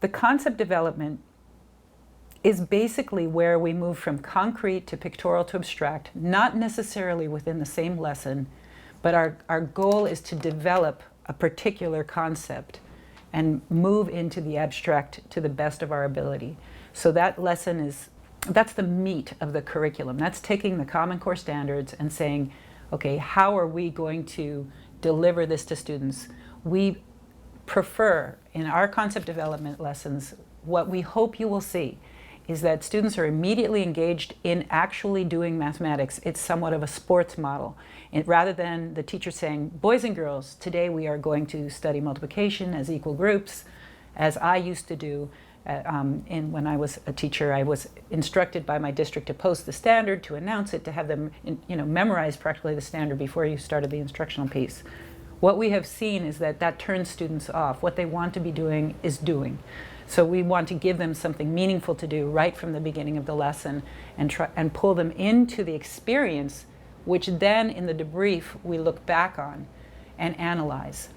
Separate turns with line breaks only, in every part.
The concept development is basically where we move from concrete to pictorial to abstract, not necessarily within the same lesson, but our goal is to develop a particular concept and move into the abstract to the best of our ability. So that lesson that's the meat of the curriculum. That's taking the Common Core standards and saying, okay, how are we going to deliver this to students? We prefer, in our concept development lessons, what we hope you will see is that students are immediately engaged in actually doing mathematics. It's somewhat of a sports model. Rather than the teacher saying, boys and girls, today we are going to study multiplication as equal groups, as I used to do. When I was a teacher, I was instructed by my district to post the standard, to announce it, to have them memorize practically the standard before you started the instructional piece. What we have seen is that turns students off. What they want to be doing is doing. So we want to give them something meaningful to do right from the beginning of the lesson and pull them into the experience, which then in the debrief we look back on and analyze.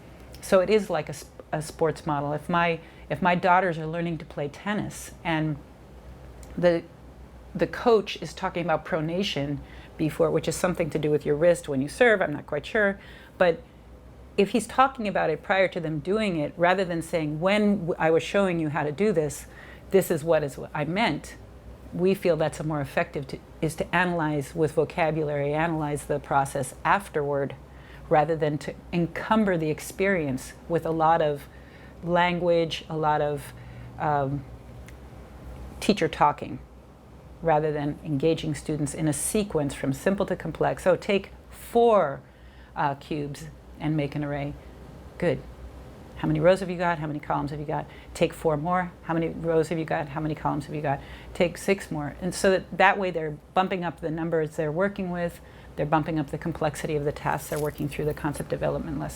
So it is like a sports model. If my daughters are learning to play tennis and the coach is talking about pronation before, which is something to do with your wrist when you serve, I'm not quite sure, but if he's talking about it prior to them doing it, rather than saying, when I was showing you how to do this, this is what I meant, we feel that's a more effective is to analyze with vocabulary, analyze the process afterward, rather than to encumber the experience with a lot of language, a lot of teacher talking, rather than engaging students in a sequence from simple to complex. So take 4 cubes and make an array. Good. How many rows have you got? How many columns have you got? Take 4 more. How many rows have you got? How many columns have you got? Take 6 more. And so that way they're bumping up the numbers they're working with, they're bumping up the complexity of the tasks they're working through the concept development lesson.